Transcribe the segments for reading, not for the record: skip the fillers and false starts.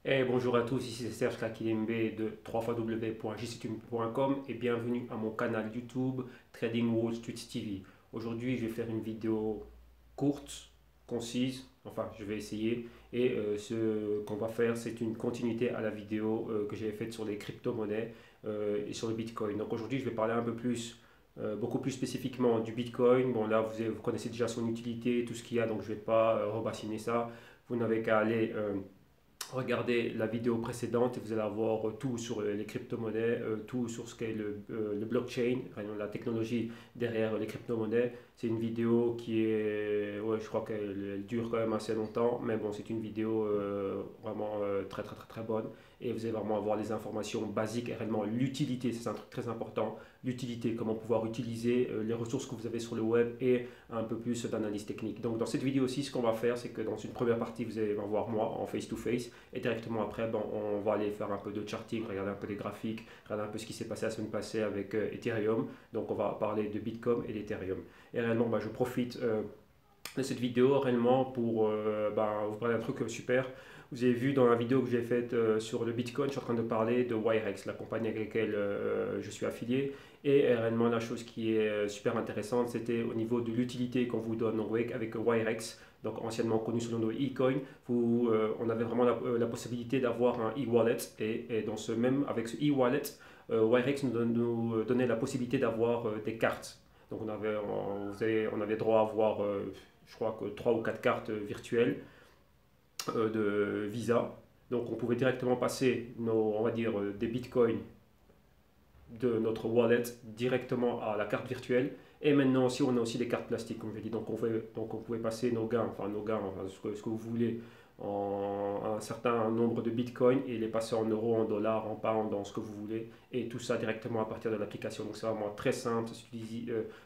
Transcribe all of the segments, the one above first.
Et bonjour à tous, ici c'est Serge Kakilembe de www.jctube.com et bienvenue à mon canal YouTube Trading Wall Street TV. Aujourd'hui, je vais faire une vidéo courte, concise, enfin je vais essayer. Et ce qu'on va faire, c'est une continuité à la vidéo que j'avais faite sur les crypto-monnaies et sur le Bitcoin. Donc aujourd'hui, je vais parler un peu plus, beaucoup plus spécifiquement du Bitcoin. Bon là, vous connaissez déjà son utilité, tout ce qu'il y a, donc je ne vais pas rebassiner ça. Vous n'avez qu'à aller regardez la vidéo précédente et vous allez avoir tout sur les crypto-monnaies, tout sur ce qu'est le blockchain, la technologie derrière les crypto-monnaies. C'est une vidéo qui est, ouais, je crois qu'elle dure quand même assez longtemps, mais bon, c'est une vidéo vraiment très bonne et vous allez vraiment avoir les informations basiques et réellement l'utilité, c'est un truc très important, l'utilité, comment pouvoir utiliser les ressources que vous avez sur le web et un peu plus d'analyse technique. Donc dans cette vidéo aussi, ce qu'on va faire, c'est que dans une première partie, vous allez voir moi en face-to-face et directement après, bon, on va aller faire un peu de charting, regarder un peu les graphiques, regarder un peu ce qui s'est passé la semaine passée avec Ethereum. Donc on va parler de Bitcoin et d'Ethereum. Et réellement, bah, je profite de cette vidéo réellement pour vous parler d'un truc super. Vous avez vu dans la vidéo que j'ai faite sur le Bitcoin, je suis en train de parler de Wirex, la compagnie avec laquelle je suis affilié. Et réellement, la chose qui est super intéressante, c'était au niveau de l'utilité qu'on vous donne avec Wirex, donc anciennement connu sous le nom de eCoin. On avait vraiment la possibilité d'avoir un e-wallet. Et dans avec ce e-wallet, Wirex nous donnait la possibilité d'avoir des cartes. Donc on avait droit à avoir, je crois que 3 ou 4 cartes virtuelles de Visa. Donc on pouvait directement passer on va dire, des bitcoins de notre wallet directement à la carte virtuelle. Et maintenant aussi, on a aussi des cartes plastiques, comme je l'ai dit. Donc on pouvait passer nos gains, enfin, ce que vous voulez, en un certain nombre de bitcoins et les passer en euros, en dollars, en pounds, dans ce que vous voulez. Et tout ça directement à partir de l'application. Donc c'est vraiment très simple.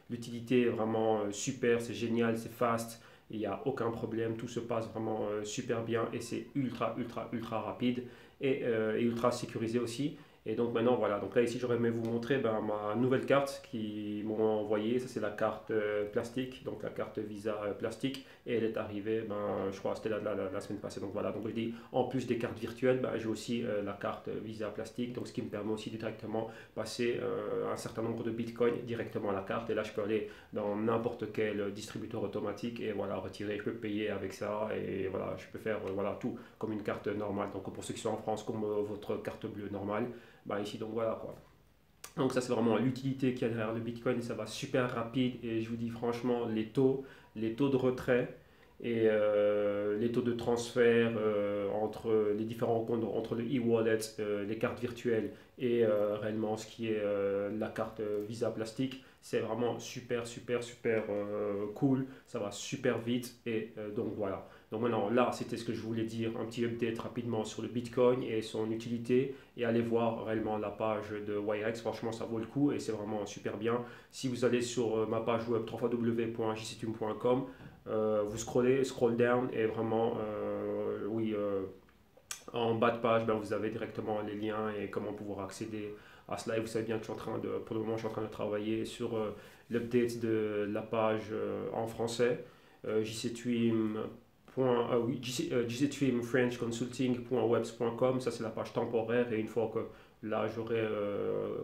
L'utilité est vraiment super, c'est génial, c'est fast. Il n'y a aucun problème, tout se passe vraiment super bien et c'est ultra rapide et ultra sécurisé aussi. Et donc maintenant, voilà, donc là ici j'aurais aimé vous montrer ma nouvelle carte qu'ils m'ont envoyée. Ça c'est la carte plastique, donc la carte Visa plastique. Et elle est arrivée, je crois que c'était la semaine passée. Donc voilà, donc je dis en plus des cartes virtuelles, j'ai aussi la carte Visa plastique. Donc ce qui me permet aussi de directement passer un certain nombre de bitcoins directement à la carte. Et là je peux aller dans n'importe quel distributeur automatique et voilà, retirer, je peux payer avec ça. Et voilà, je peux faire voilà, tout comme une carte normale. Donc pour ceux qui sont en France, comme votre carte bleue normale. Ici, donc voilà quoi. Donc ça c'est vraiment l'utilité qu'il y a derrière le Bitcoin, ça va super rapide et je vous dis franchement les taux de retrait et les taux de transfert entre les différents comptes, entre le e-wallet, les cartes virtuelles et réellement ce qui est la carte Visa plastique, c'est vraiment super cool, ça va super vite et donc voilà. Donc maintenant là c'était ce que je voulais dire, un petit update rapidement sur le Bitcoin et son utilité et allez voir réellement la page de Wirex, franchement ça vaut le coup et c'est vraiment super bien. Si vous allez sur ma page web www.jctube.com, vous scroll down et vraiment, oui, en bas de page, vous avez directement les liens et comment pouvoir accéder à cela. Et vous savez bien que pour le moment, je suis en train de travailler sur l'update de la page en français, jctube. Oui, jctubefrenchconsulting.webs.com, ça c'est la page temporaire et une fois que là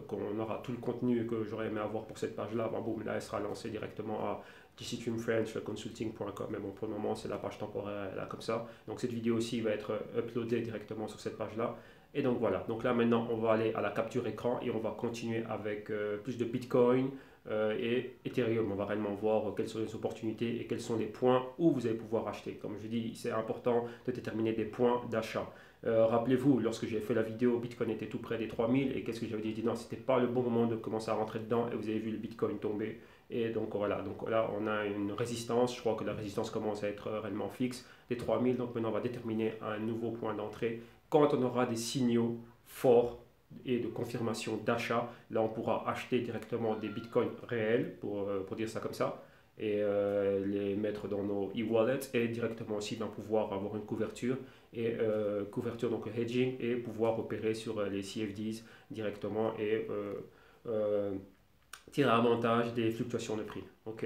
qu'on aura tout le contenu que j'aurais aimé avoir pour cette page là, boum, là elle sera lancée directement à jctubefrenchconsulting.com. Mais bon, pour le moment c'est la page temporaire là comme ça. Donc cette vidéo aussi va être uploadée directement sur cette page là. Et donc voilà, donc là maintenant on va aller à la capture écran et on va continuer avec plus de Bitcoin et Ethereum. On va réellement voir quelles sont les opportunités et quels sont les points où vous allez pouvoir acheter. Comme je dis, c'est important de déterminer des points d'achat. Rappelez-vous, lorsque j'ai fait la vidéo, Bitcoin était tout près des 3000 et qu'est-ce que j'avais dit? Non, c'était pas le bon moment de commencer à rentrer dedans et vous avez vu le Bitcoin tomber. Et donc voilà, on a une résistance. Je crois que la résistance commence à être réellement fixe des 3000. Donc maintenant, on va déterminer un nouveau point d'entrée quand on aura des signaux forts et de confirmation d'achat. Là, on pourra acheter directement des bitcoins réels, pour dire ça comme ça, et les mettre dans nos e-wallets et directement aussi pouvoir avoir une couverture et couverture donc hedging et pouvoir opérer sur les CFDs directement et tirer avantage des fluctuations de prix. Ok.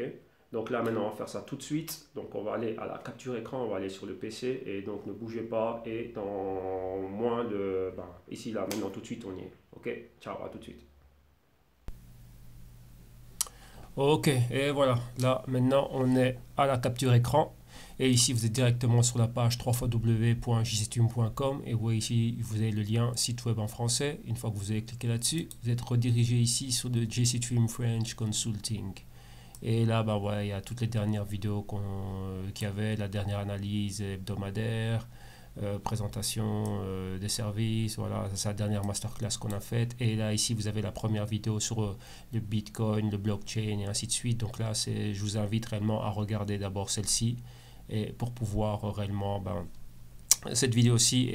Donc là maintenant on va faire ça tout de suite. Donc on va aller à la capture écran, on va aller sur le PC et donc ne bougez pas et dans moins de... ici là maintenant tout de suite on y est. Ok, ciao, à tout de suite. Ok, et voilà, là maintenant on est à la capture écran. Et ici, vous êtes directement sur la page www.jctune.com et vous voyez ici, vous avez le lien site web en français. Une fois que vous avez cliqué là-dessus, vous êtes redirigé ici sur le JCTune French Consulting. Et là, voilà, il y a toutes les dernières vidéos qu'il y avait, la dernière analyse hebdomadaire, présentation des services, voilà, c'est la dernière masterclass qu'on a faite. Et là, ici, vous avez la première vidéo sur le Bitcoin, le blockchain et ainsi de suite. Donc là, je vous invite réellement à regarder d'abord celle-ci. Et pour pouvoir réellement, cette vidéo-ci,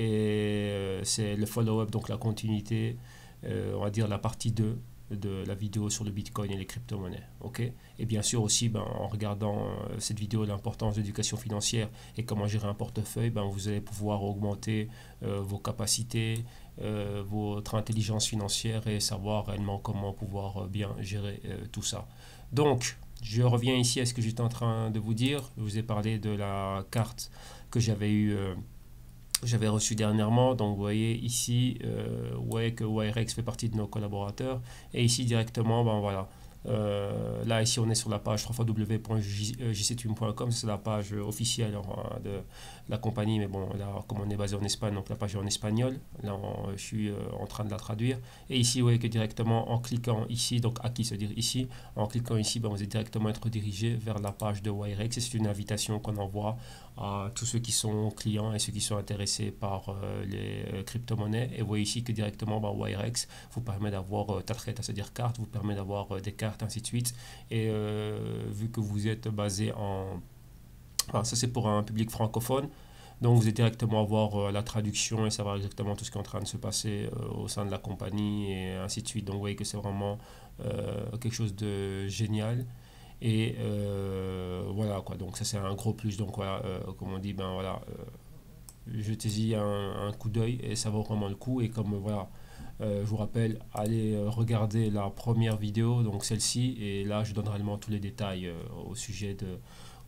c'est le follow-up, donc la continuité, on va dire la partie 2 de la vidéo sur le Bitcoin et les crypto-monnaies. Okay, et bien sûr aussi, en regardant cette vidéo, l'importance de l'éducation financière et comment gérer un portefeuille, vous allez pouvoir augmenter vos capacités, votre intelligence financière et savoir réellement comment pouvoir bien gérer tout ça. Donc, je reviens ici à ce que j'étais en train de vous dire. Je vous ai parlé de la carte que j'avais reçue dernièrement. Donc vous voyez ici, vous voyez que Wirex fait partie de nos collaborateurs. Et ici directement, voilà. Là ici on est sur la page www.jctune.com, c'est la page officielle de la compagnie, mais bon là comme on est basé en Espagne, donc la page est en espagnol, là je suis en train de la traduire. Et ici vous voyez que directement en cliquant ici, donc acquis se dire ici, en cliquant ici, vous allez directement être redirigé vers la page de Wirex. Et c'est une invitation qu'on envoie à tous ceux qui sont clients et ceux qui sont intéressés par les crypto-monnaies. Et vous voyez ici que directement Wirex vous permet d'avoir target, c'est-à-dire carte, vous permet d'avoir des cartes, ainsi de suite. Et vu que vous êtes basé ça c'est pour un public francophone, donc vous allez directement avoir la traduction et savoir exactement tout ce qui est en train de se passer au sein de la compagnie et ainsi de suite. Donc vous voyez que c'est vraiment quelque chose de génial. Et voilà quoi, donc ça c'est un gros plus. Donc voilà, comme on dit, voilà, jetez-y un coup d'œil et ça vaut vraiment le coup. Et comme voilà, je vous rappelle, allez regarder la première vidéo, donc celle-ci, et là je donne réellement tous les détails au sujet de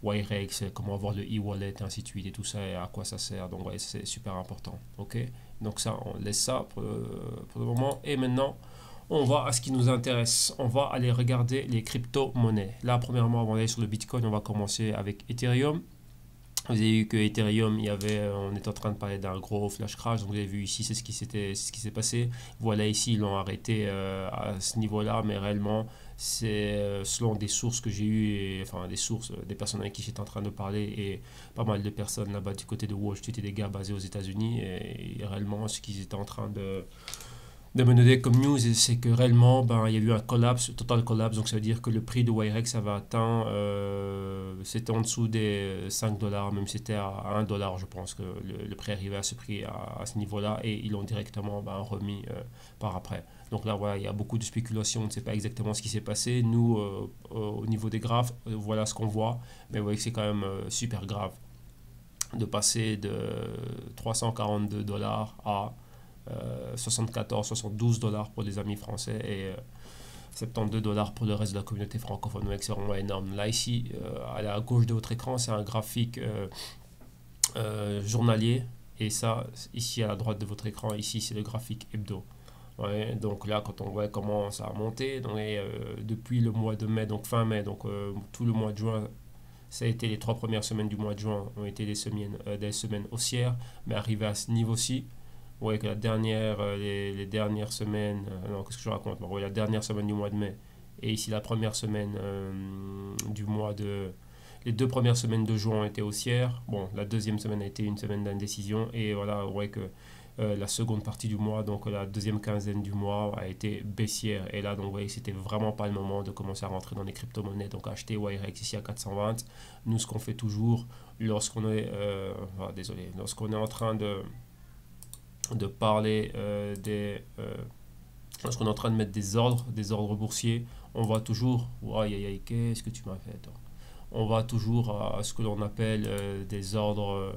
Wirex, comment avoir le e-wallet, ainsi de suite, et tout ça, et à quoi ça sert. Donc ouais, c'est super important. Ok, donc ça, on laisse ça pour le moment. Et maintenant, on va à ce qui nous intéresse. On va aller regarder les crypto-monnaies. Là, premièrement, avant d'aller sur le Bitcoin, on va commencer avec Ethereum. Vous avez vu que Ethereum, on est en train de parler d'un gros flash crash. Donc vous avez vu ici, c'est ce qui s'est passé. Voilà, ici, ils l'ont arrêté à ce niveau-là, mais réellement, c'est selon des sources que j'ai eues, enfin des sources, des personnes avec qui j'étais en train de parler, et pas mal de personnes là-bas du côté de Wall Street et des gars basés aux États-Unis. Et réellement, ce qu'ils étaient en train de me donner comme news, c'est que réellement, il y a eu un collapse, total collapse. Donc ça veut dire que le prix de Wirex avait atteint, c'était en dessous des 5 dollars, même c'était à 1 dollar, je pense que le prix arrivait à ce prix, à ce niveau-là, et ils l'ont directement remis par après. Donc là, voilà, il y a beaucoup de spéculations, on ne sait pas exactement ce qui s'est passé. Nous, au niveau des graphes, voilà ce qu'on voit, mais vous voyez que c'est quand même super grave de passer de 342 dollars à 74, 72 dollars pour les amis français et 72 dollars pour le reste de la communauté francophone. C'est vraiment énorme. Là, ici, à la gauche de votre écran, c'est un graphique journalier. Et ça, ici à la droite de votre écran, ici, c'est le graphique hebdo. Ouais, donc là, quand on voit comment ça a monté, donc, depuis le mois de mai, donc fin mai, donc tout le mois de juin, ça a été les 3 premières semaines du mois de juin, ont été des semaines haussières, mais arrivé à ce niveau-ci, vous voyez que les dernières semaines, non, qu'est-ce que je raconte? Bon, la dernière semaine du mois de mai, et ici la première semaine les 2 premières semaines de juin ont été haussières. Bon, la deuxième semaine a été une semaine d'indécision, et voilà, vous voyez que la seconde partie du mois, donc la deuxième quinzaine du mois, a été baissière. Et là, donc vous voyez que c'était vraiment pas le moment de commencer à rentrer dans les crypto-monnaies, donc acheter Wirex ici à 420. Nous, ce qu'on fait toujours lorsqu'on est, lorsqu'on est en train de parler lorsqu'on est en train de mettre des ordres boursiers, on va toujours, qu'est-ce que tu m'as fait toi? On va toujours à ce que l'on appelle des ordres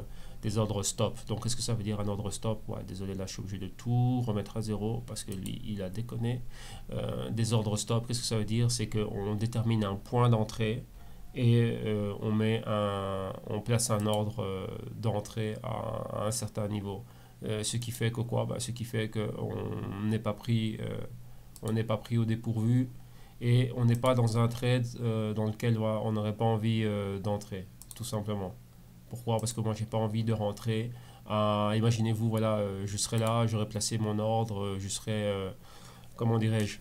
stop. Donc qu'est-ce que ça veut dire un ordre stop? Désolé, là je suis obligé de tout remettre à zéro parce que lui il a déconné. Des ordres stop, qu'est-ce que ça veut dire? C'est qu'on détermine un point d'entrée et on place un ordre d'entrée à un certain niveau. Ce qui fait que quoi? Ce qui fait qu'on n'est pas pris, on n'est pas pris au dépourvu et on n'est pas dans un trade dans lequel on n'aurait pas envie d'entrer, tout simplement. Pourquoi? Parce que moi, j'ai pas envie de rentrer. Imaginez-vous, voilà, je serais là, j'aurais placé mon ordre, je serais, comment dirais-je,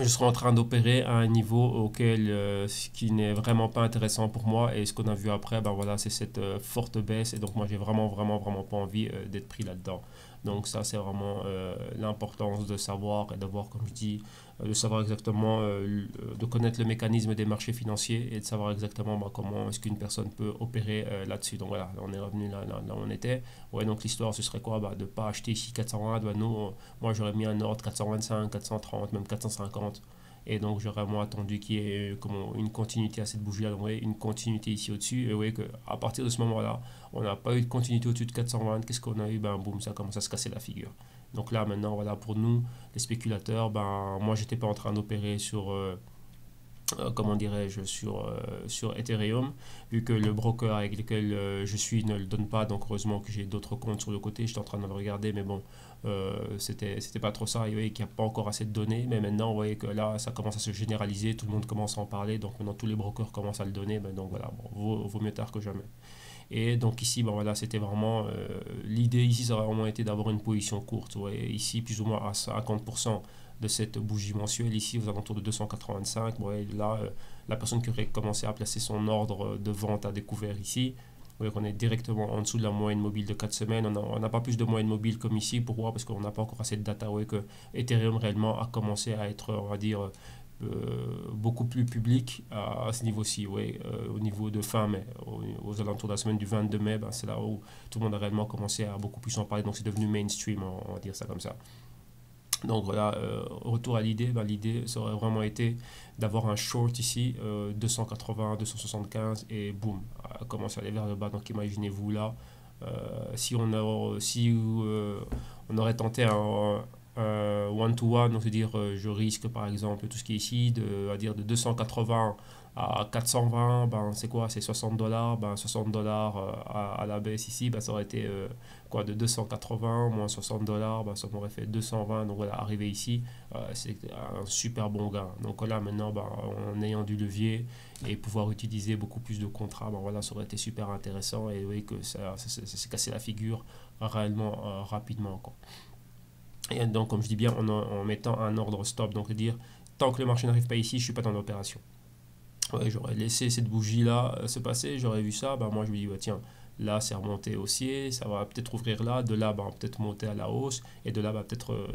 je serais en train d'opérer à un niveau auquel ce qui n'est vraiment pas intéressant pour moi, et ce qu'on a vu après, ben voilà, c'est cette forte baisse, et donc moi j'ai vraiment pas envie d'être pris là-dedans. Donc ça, c'est vraiment l'importance de savoir et d'avoir, comme je dis, de savoir exactement, de connaître le mécanisme des marchés financiers et de savoir exactement comment est-ce qu'une personne peut opérer là-dessus. Donc voilà, on est revenu là où on était. Ouais, donc l'histoire, ce serait quoi? De ne pas acheter ici 420, nous, moi j'aurais mis un ordre 425, 430, même 450. Et donc j'aurais moi attendu qu'il y ait une continuité à cette bougie-là, donc une continuité ici au-dessus. Et vous voyez qu'à partir de ce moment-là, on n'a pas eu de continuité au-dessus de 420. Qu'est-ce qu'on a eu? Ben boum, ça commence à se casser la figure. Donc là maintenant, voilà, pour nous, les spéculateurs, ben moi j'étais pas en train d'opérer sur comment dirais-je, sur Ethereum, vu que le broker avec lequel je suis ne le donne pas, donc heureusement que j'ai d'autres comptes sur le côté, j'étais en train de le regarder, mais bon, c'était pas trop ça, et vous voyez qu'il n'y a pas encore assez de données, mais maintenant, vous voyez que là, ça commence à se généraliser, tout le monde commence à en parler, donc maintenant tous les brokers commencent à le donner, mais donc voilà, bon, vaut mieux tard que jamais. Et donc ici, ben voilà, c'était vraiment, l'idée ici, ça aurait vraiment été d'avoir une position courte, vous voyez, ici, plus ou moins à 50% de cette bougie mensuelle, ici aux alentours de 285. Bon, là, la personne qui aurait commencé à placer son ordre de vente à découvert ici, vous voyez qu'on est directement en dessous de la moyenne mobile de 4 semaines. On n'a pas plus de moyenne mobile comme ici. Pourquoi? Parce qu'on n'a pas encore assez de data. Vous voyez que Ethereum réellement a commencé à être, on va dire, beaucoup plus public à ce niveau-ci, ouais, au niveau de fin mai, aux alentours de la semaine du 22 mai, ben, c'est là où tout le monde a réellement commencé à beaucoup plus en parler, donc c'est devenu mainstream, on va dire ça comme ça. Donc voilà, retour à l'idée, ben, l'idée ça aurait vraiment été d'avoir un short ici, 280, 275 et boum, à commencer à aller vers le bas. Donc imaginez-vous là, si on aurait tenté un one-to-one, donc c'est-à-dire je risque par exemple tout ce qui est ici, à dire de 280 à 420, ben c'est quoi? C'est 60 $, ben 60 dollars à la baisse ici, ben ça aurait été quoi, de 280 moins 60 $, ben ça m'aurait fait 220, donc voilà, arrivé ici, c'est un super bon gain. Donc là maintenant, ben, en ayant du levier et pouvoir utiliser beaucoup plus de contrats, ben voilà, ça aurait été super intéressant, et vous voyez que ça s'est cassé la figure réellement rapidement, quoi. Et donc, comme je dis bien, en mettant un ordre stop, donc dire tant que le marché n'arrive pas ici, je ne suis pas dans l'opération. Ouais, j'aurais laissé cette bougie-là se passer, j'aurais vu ça, bah moi je me dis, bah, tiens, là c'est remonté haussier, ça va peut-être ouvrir là, de là bah, peut-être monter à la hausse, et de là bah, peut-être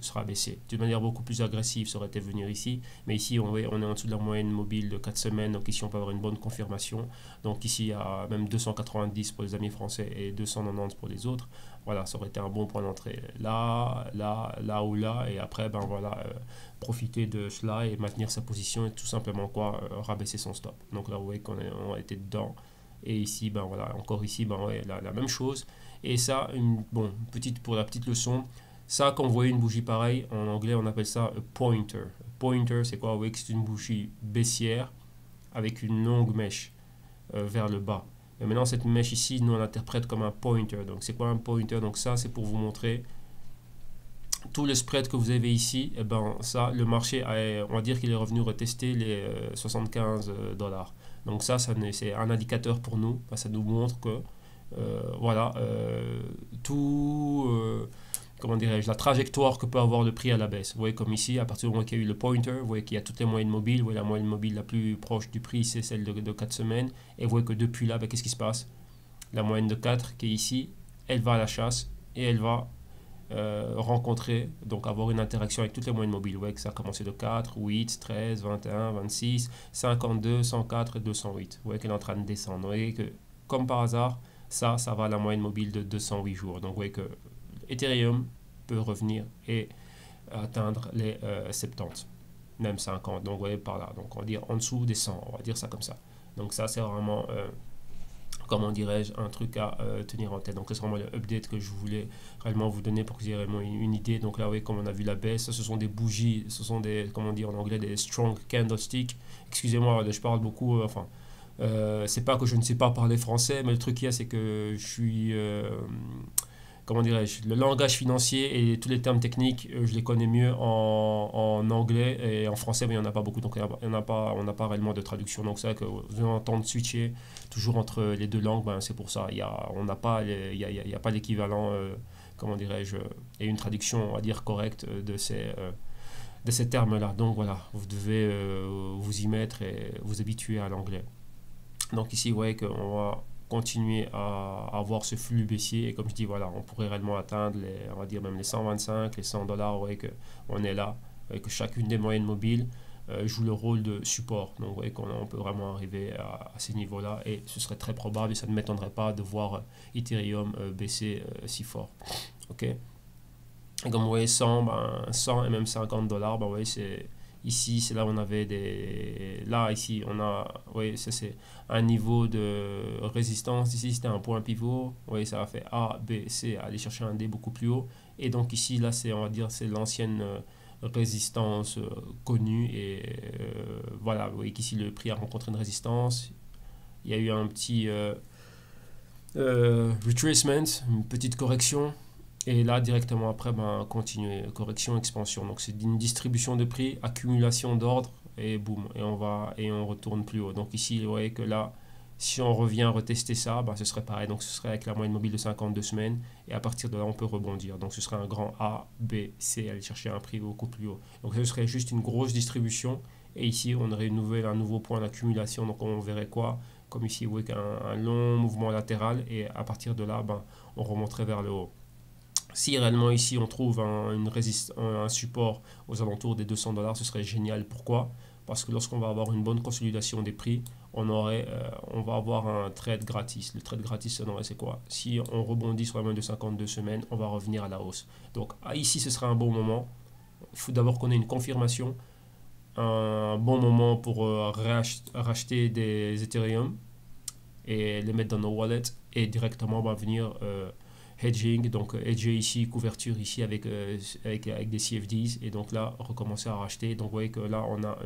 sera baissé. D'une manière beaucoup plus agressive, ça aurait été venir ici, mais ici on est en dessous de la moyenne mobile de 4 semaines, donc ici on peut avoir une bonne confirmation. Donc ici il y a même 290 pour les amis français et 290 pour les autres. Voilà, ça aurait été un bon point d'entrée. Là ou là, et après, ben voilà, profiter de cela et maintenir sa position et tout simplement quoi, rabaisser son stop. Donc là, vous voyez qu'on on a été dedans. Et ici, ben voilà, encore ici, ben ouais, la même chose. Et ça, pour la petite leçon, ça, quand vous voyez une bougie pareille, en anglais, on appelle ça a pointer. Pointer, c'est quoi? Vous voyez que c'est une bougie baissière avec une longue mèche vers le bas. Et maintenant, cette mèche ici, nous on l'interprète comme un pointer. Donc, c'est quoi un pointer? Donc, ça, c'est pour vous montrer tout le spread que vous avez ici. Et ben, ça, le marché, on va dire qu'il est revenu retester les 75 $. Donc, ça c'est un indicateur pour nous. Ça nous montre que, voilà, comment dirais-je, la trajectoire que peut avoir le prix à la baisse. Vous voyez comme ici, à partir du moment qu'il y a eu le pointer, vous voyez qu'il y a toutes les moyennes mobiles. Vous voyez la moyenne mobile la plus proche du prix, c'est celle de 4 semaines. Et vous voyez que depuis là, ben, qu'est-ce qui se passe? La moyenne de 4 qui est ici, elle va à la chasse et elle va rencontrer, donc avoir une interaction avec toutes les moyennes mobiles. Vous voyez que ça a commencé de 4, 8, 13, 21, 26, 52, 104 et 208. Vous voyez qu'elle est en train de descendre. Vous voyez que, comme par hasard, ça va à la moyenne mobile de 208 jours. Donc vous voyez que Ethereum peut revenir et atteindre les 70, même 50. Donc vous voyez par là. Donc on va dire en dessous des 100, on va dire ça comme ça. Donc ça c'est vraiment comment dirais-je, un truc à tenir en tête. Donc, c'est vraiment le update que je voulais réellement vous donner pour que vous ayez réellement une idée. Donc là, oui, comme on a vu la baisse, ce sont des bougies, ce sont des, comment dire en anglais, des strong candlesticks. Excusez-moi, je parle beaucoup, c'est pas que je ne sais pas parler français, mais le truc qu'il y a, c'est que je suis, comment dirais-je, le langage financier et tous les termes techniques, je les connais mieux en anglais et en français, mais il n'y en a pas beaucoup, donc on n'a pas réellement de traduction. Donc c'est vrai que vous allez entendre switcher toujours entre les deux langues, ben, c'est pour ça. On n'a pas, il y a pas l'équivalent, comment dirais-je, et une traduction, on va dire, correcte de ces termes-là. Donc voilà, vous devez vous y mettre et vous habituer à l'anglais. Donc ici, vous voyez qu'on va continuer à avoir ce flux baissier et comme je dis, voilà, on pourrait réellement atteindre on va dire même les 125, les 100 dollars, vous voyez qu'on est là, vous voyez que chacune des moyennes mobiles joue le rôle de support. Donc vous voyez qu'on peut vraiment arriver à ces niveaux-là et ce serait très probable et ça ne m'étonnerait pas de voir Ethereum baisser si fort. Ok. Et comme vous voyez, 100 et même 50 dollars, vous voyez, ici, c'est là où on avait des... Là, ici, on a... Oui, ça c'est un niveau de résistance. Ici, c'était un point pivot. Oui, ça a fait A, B, C, aller chercher un D beaucoup plus haut. Et donc ici, là, on va dire, c'est l'ancienne résistance connue. Et voilà, vous voyez qu'ici, le prix a rencontré une résistance. Il y a eu un petit retracement, une petite correction. Et là, directement après, ben, continuer, correction, expansion. Donc, c'est une distribution de prix, accumulation d'ordre, et boum, et on retourne plus haut. Donc ici, vous voyez que là, si on revient retester ça, ben, ce serait pareil. Donc, ce serait avec la moyenne mobile de 52 semaines, et à partir de là, on peut rebondir. Donc, ce serait un grand A, B, C, aller chercher un prix beaucoup plus haut. Donc, ce serait juste une grosse distribution, et ici, on aurait un nouveau point d'accumulation. Donc, on verrait quoi? Comme ici, vous voyez qu'un long mouvement latéral, et à partir de là, ben, on remonterait vers le haut. Si réellement ici on trouve un support aux alentours des 200 dollars, ce serait génial. Pourquoi? Parce que lorsqu'on va avoir une bonne consolidation des prix, on va avoir un trade gratis. Le trade gratis, c'est quoi? Si on rebondit sur la moyenne de 52 semaines, on va revenir à la hausse. Donc ici, ce serait un bon moment. Il faut d'abord qu'on ait une confirmation, un bon moment pour racheter des Ethereum et les mettre dans nos wallets et directement on va venir hedging, donc hedger ici, couverture ici avec des CFDs et donc là recommencer à racheter. Donc vous voyez que là on a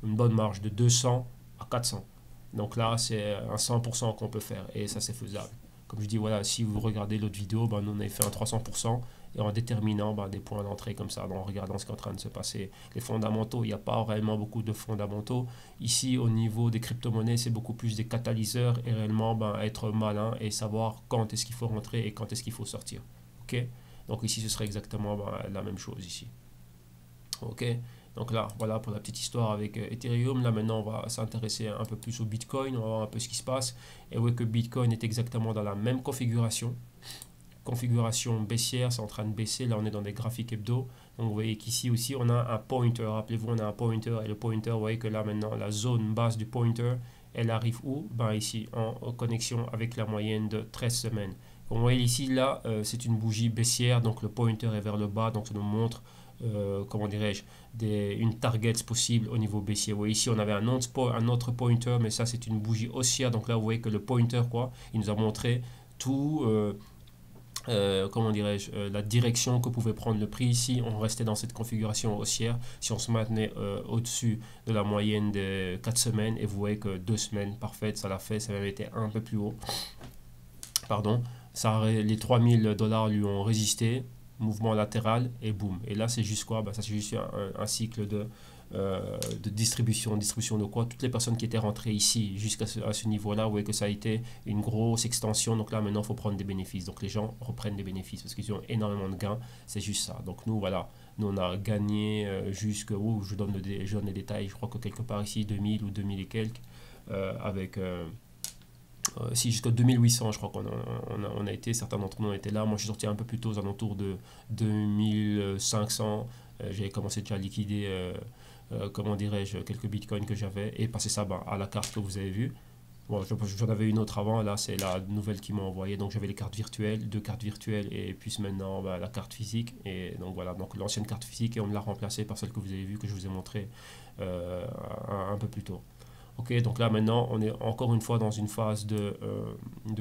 une bonne marge de 200 à 400. Donc là c'est un 100% qu'on peut faire et ça c'est faisable. Comme je dis, voilà, si vous regardez l'autre vidéo, ben, nous on avait fait un 300% et en déterminant des points d'entrée comme ça, en regardant ce qui est en train de se passer. Les fondamentaux, il n'y a pas réellement beaucoup de fondamentaux. Ici, au niveau des crypto-monnaies, c'est beaucoup plus des catalyseurs et réellement être malin et savoir quand est-ce qu'il faut rentrer et quand est-ce qu'il faut sortir. Ok. Donc ici, ce serait exactement la même chose ici. Ok. Donc là, voilà pour la petite histoire avec Ethereum. Là, maintenant, on va s'intéresser un peu plus au Bitcoin. On va voir un peu ce qui se passe. Et vous voyez que Bitcoin est exactement dans la même configuration. Configuration baissière, c'est en train de baisser. Là, on est dans des graphiques hebdo. Donc, vous voyez qu'ici aussi, on a un pointer. Rappelez-vous, on a un pointer. Et le pointer, vous voyez que là, maintenant, la zone basse du pointer, elle arrive où? Ben, ici, en connexion avec la moyenne de 13 semaines. Comme vous voyez ici, là, c'est une bougie baissière. Donc, le pointer est vers le bas. Donc, ça nous montre comment dirais-je, une target possible au niveau baissier. Vous voyez ici on avait un autre pointer, mais ça c'est une bougie haussière. Donc là vous voyez que le pointer, il nous a montré tout, comment dirais-je, la direction que pouvait prendre le prix. Ici on restait dans cette configuration haussière si on se maintenait au-dessus de la moyenne de 4 semaines, et vous voyez que 2 semaines parfaites, ça l'a fait, ça avait été un peu plus haut, pardon, les 3000 dollars lui ont résisté, mouvement latéral et boum. Et là, c'est juste quoi? Ça, c'est juste un cycle de distribution. Distribution de quoi? Toutes les personnes qui étaient rentrées ici jusqu'à ce niveau-là, vous voyez que ça a été une grosse extension. Donc là, maintenant, il faut prendre des bénéfices. Donc les gens reprennent des bénéfices parce qu'ils ont énormément de gains. C'est juste ça. Donc nous, voilà. Nous, on a gagné jusque... je donne les détails. Je crois que quelque part ici, 2000 ou 2000 et quelques avec... si jusqu'à 2800, je crois qu'on a été, certains d'entre nous ont été là. Moi, je suis sorti un peu plus tôt, aux alentours de 2500. J'avais commencé déjà à liquider, comment dirais-je, quelques bitcoins que j'avais et passer ça à la carte que vous avez vue. Bon, j'en avais une autre avant, là c'est la nouvelle qu'ils m'ont envoyée. Donc j'avais les cartes virtuelles, 2 cartes virtuelles et puis maintenant la carte physique. Et donc voilà, donc l'ancienne carte physique et on me l'a remplacée par celle que vous avez vue, que je vous ai montré un peu plus tôt. Ok, donc là maintenant on est encore une fois dans une phase de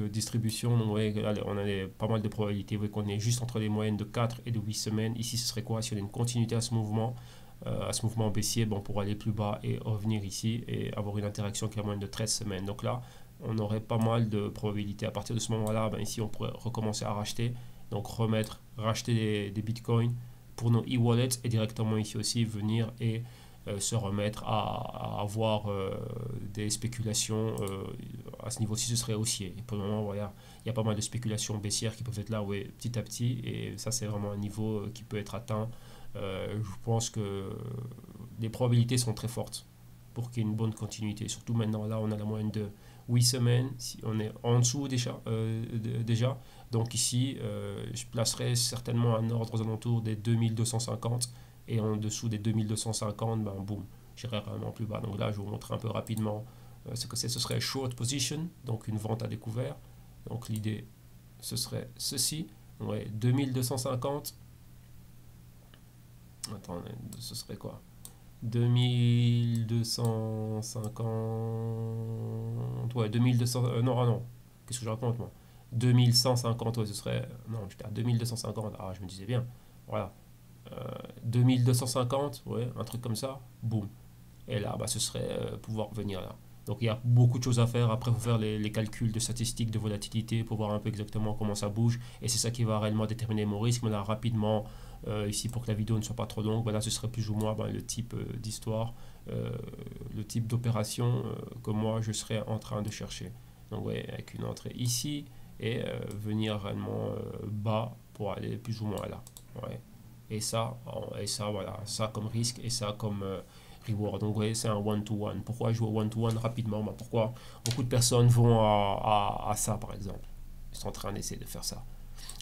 distribution. Donc vous voyez que là, on a pas mal de probabilités. Vous voyez qu'on est juste entre les moyennes de 4 et de 8 semaines. Ici ce serait quoi? Si on a une continuité à ce mouvement baissier, bon, pour aller plus bas et revenir ici et avoir une interaction qui a moins de 13 semaines. Donc là on aurait pas mal de probabilités. À partir de ce moment-là, ben, ici on pourrait recommencer à racheter. Donc racheter des bitcoins pour nos e-wallets et directement ici aussi venir et se remettre à avoir des spéculations à ce niveau-ci, ce serait haussier. Et pour le moment, voilà, il y a pas mal de spéculations baissières qui peuvent être là, ouais, petit à petit, et ça c'est vraiment un niveau qui peut être atteint. Je pense que les probabilités sont très fortes pour qu'il y ait une bonne continuité. Surtout maintenant, là, on a la moyenne de 8 semaines, si on est en dessous déjà. Donc ici, je placerai certainement un ordre aux alentours des 2250 et en dessous des 2250, ben boum, j'irai vraiment plus bas. Donc là, je vais vous montrer un peu rapidement ce que c'est. Ce serait short position, donc une vente à découvert. Donc l'idée, ce serait ceci. Ouais, 2250. Attendez, ce serait quoi? 2250. Ouais, 2200. Non, ah non. Qu'est-ce que je raconte moi? 2150, ouais, ce serait. Non, j'étais à 2250. Ah, je me disais bien. Voilà. 2250, ouais, un truc comme ça, boum. Et là, bah, ce serait pouvoir venir là. Donc il y a beaucoup de choses à faire. Après, il faut faire les calculs de statistiques de volatilité pour voir un peu exactement comment ça bouge. Et c'est ça qui va réellement déterminer mon risque. Mais là, rapidement, ici, pour que la vidéo ne soit pas trop longue, voilà, ce serait plus ou moins le type d'histoire, le type d'opération que moi, je serais en train de chercher. Donc, ouais, avec une entrée ici et venir réellement bas pour aller plus ou moins là. Ouais. Et ça, voilà, ça comme risque et ça comme reward. Donc, vous voyez, c'est un one-to-one. Pourquoi jouer au one-to-one rapidement? Bah, pourquoi beaucoup de personnes vont à ça, par exemple? Ils sont en train d'essayer de faire ça.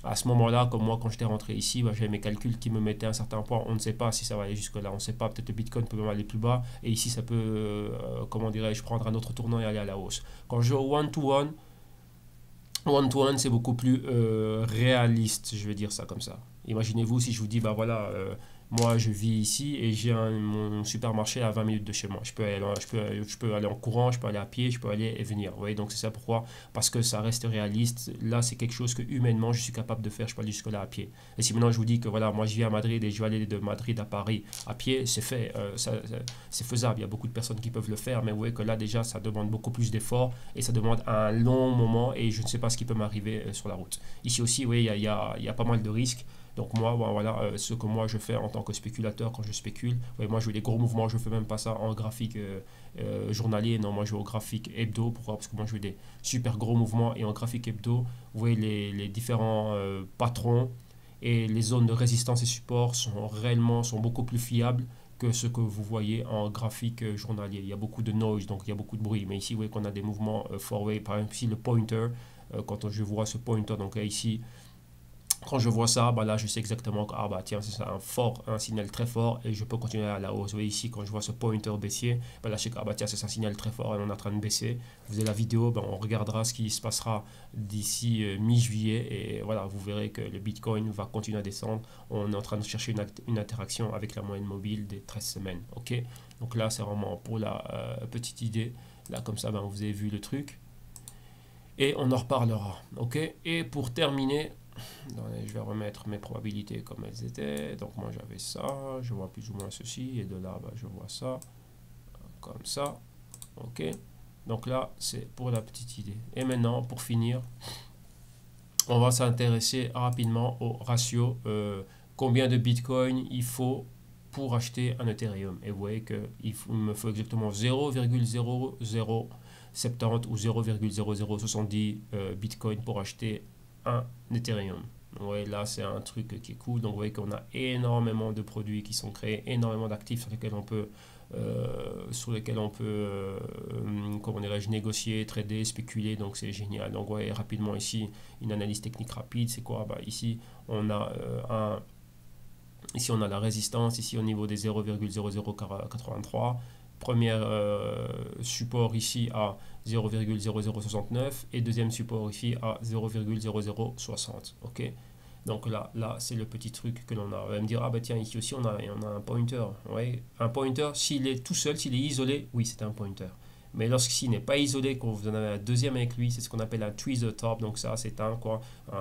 À ce moment-là, comme moi, quand j'étais rentré ici, bah, j'avais mes calculs qui me mettaient à un certain point. On ne sait pas si ça va aller jusque-là. On ne sait pas. Peut-être le Bitcoin peut même aller plus bas. Et ici, ça peut, comment dirais-je, prendre un autre tournant et aller à la hausse. Quand je joue au one-to-one, one-to-one, c'est beaucoup plus réaliste, je vais dire ça comme ça. Imaginez-vous si je vous dis, bah voilà, moi je vis ici et j'ai mon supermarché à 20 minutes de chez moi. Je peux aller en courant, je peux aller à pied, je peux aller et venir. Vous voyez, donc c'est ça pourquoi. Parce que ça reste réaliste. Là, c'est quelque chose que humainement, je suis capable de faire. Je peux aller jusque-là à pied. Et si maintenant je vous dis que voilà, moi je vis à Madrid et je vais aller de Madrid à Paris à pied, c'est fait. C'est faisable. Il y a beaucoup de personnes qui peuvent le faire. Mais vous voyez que là, déjà, ça demande beaucoup plus d'efforts et ça demande un long moment et je ne sais pas ce qui peut m'arriver sur la route. Ici aussi, vous voyez, il y a pas mal de risques. Donc moi, bon, voilà, ce que moi je fais en tant que spéculateur quand je spécule, ouais, moi je veux des gros mouvements, je ne fais même pas ça en graphique journalier, non, moi je vais au graphique hebdo. Pourquoi? Parce que moi je veux des super gros mouvements et en graphique hebdo, vous voyez les différents patrons et les zones de résistance et support sont beaucoup plus fiables que ce que vous voyez en graphique journalier. Il y a beaucoup de noise, donc il y a beaucoup de bruit. Mais ici, vous voyez qu'on a des mouvements four-way. Par exemple, ici, le pointer, quand je vois ce pointer, donc ici, quand je vois ça, bah là, je sais exactement que ah bah tiens, c'est ça, un signal très fort et je peux continuer à la hausse. Vous voyez ici, quand je vois ce pointer baissier, bah là, je sais que ah bah tiens, c'est un signal très fort et on est en train de baisser. Vous avez la vidéo, bah, on regardera ce qui se passera d'ici mi-juillet et voilà, vous verrez que le Bitcoin va continuer à descendre. On est en train de chercher une interaction avec la moyenne mobile des 13 semaines. Ok, donc là, c'est vraiment pour la petite idée. Là, comme ça, bah, vous avez vu le truc et on en reparlera. Ok, et pour terminer, je vais remettre mes probabilités comme elles étaient. Donc moi j'avais ça, je vois plus ou moins ceci, et de là bah, je vois ça, comme ça. Ok, donc là c'est pour la petite idée. Et maintenant pour finir, on va s'intéresser rapidement au ratio. Combien de Bitcoin il faut pour acheter un Ethereum. Et vous voyez qu'il me faut exactement 0,0070 ou 0,0070 Bitcoin pour acheter un Ethereum. Ouais, là c'est un truc qui est cool. Donc vous voyez qu'on a énormément de produits qui sont créés, énormément d'actifs sur lesquels on peut comment dirais-je, négocier, trader, spéculer. Donc c'est génial. Donc ouais, rapidement ici une analyse technique rapide. C'est quoi? Bah, ici on a ici on a la résistance ici au niveau des 0,0083. Premier support ici à 0,0069 et deuxième support ici à 0,0060. Ok, donc là c'est le petit truc que l'on a. On va me dire ah bah tiens, ici aussi on a un pointer. Ouais, un pointer, s'il est tout seul, s'il est isolé, oui c'est un pointer. Mais lorsqu'il n'est pas isolé, quand vous en avez un deuxième avec lui, c'est ce qu'on appelle un tweezer top. Donc ça, c'est un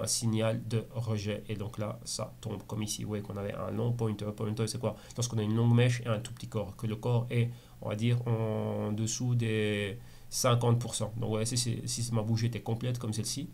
signal de rejet. Et donc là, ça tombe comme ici. Vous voyez qu'on avait un long pointer. Pointer, c'est quoi? Lorsqu'on a une longue mèche et un tout petit corps. Que le corps est, on va dire, en dessous des 50%. Donc ouais, si ma bougie était complète comme celle-ci,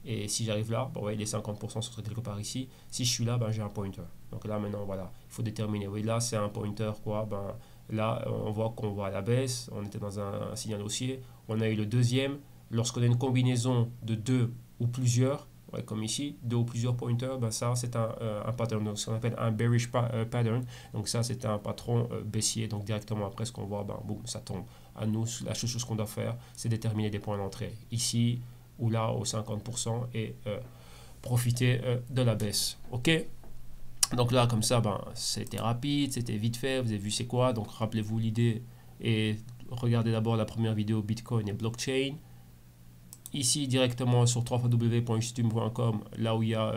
et si j'arrive là, bon, ouais, les 50% sont quelque part ici. Si je suis là, ben, j'ai un pointer. Donc là, maintenant, voilà, il faut déterminer. Oui, là, c'est un pointer, quoi. Ben, là, on voit qu'on va à la baisse. On était dans un signal haussier. On a eu le deuxième. Lorsqu'on a une combinaison de deux ou plusieurs, ouais, comme ici, deux ou plusieurs pointers, ben ça, c'est un pattern. Donc, ce qu'on appelle un bearish pattern. Donc ça, c'est un patron baissier. Donc directement après ce qu'on voit, ben, boum, ça tombe. À nous, la seule chose qu'on doit faire, c'est déterminer des points d'entrée. Ici, ou là au 50% et profiter de la baisse. Ok, donc là comme ça, ben, c'était rapide, c'était vite fait, vous avez vu c'est quoi. Donc rappelez-vous l'idée et regardez d'abord la première vidéo Bitcoin et blockchain. Ici directement sur www.justum.com, là où il y a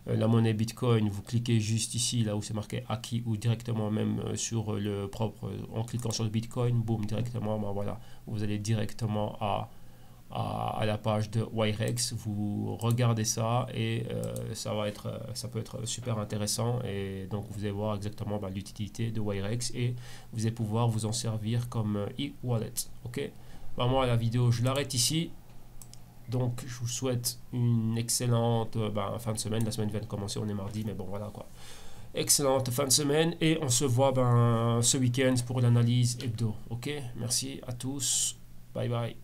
la monnaie Bitcoin, vous cliquez juste ici, là où c'est marqué acquis, ou directement même sur le propre, en cliquant sur le Bitcoin, boum, directement, ben voilà, vous allez directement à la page de Wirex. Vous regardez ça et ça peut être super intéressant, et donc vous allez voir exactement l'utilité de Wirex et vous allez pouvoir vous en servir comme e-wallet. Ok, moi la vidéo je l'arrête ici. Donc je vous souhaite une excellente fin de semaine. La semaine vient de commencer, on est mardi, mais bon voilà quoi. Excellente fin de semaine et on se voit ce week-end pour l'analyse hebdo. Ok, merci à tous, bye bye.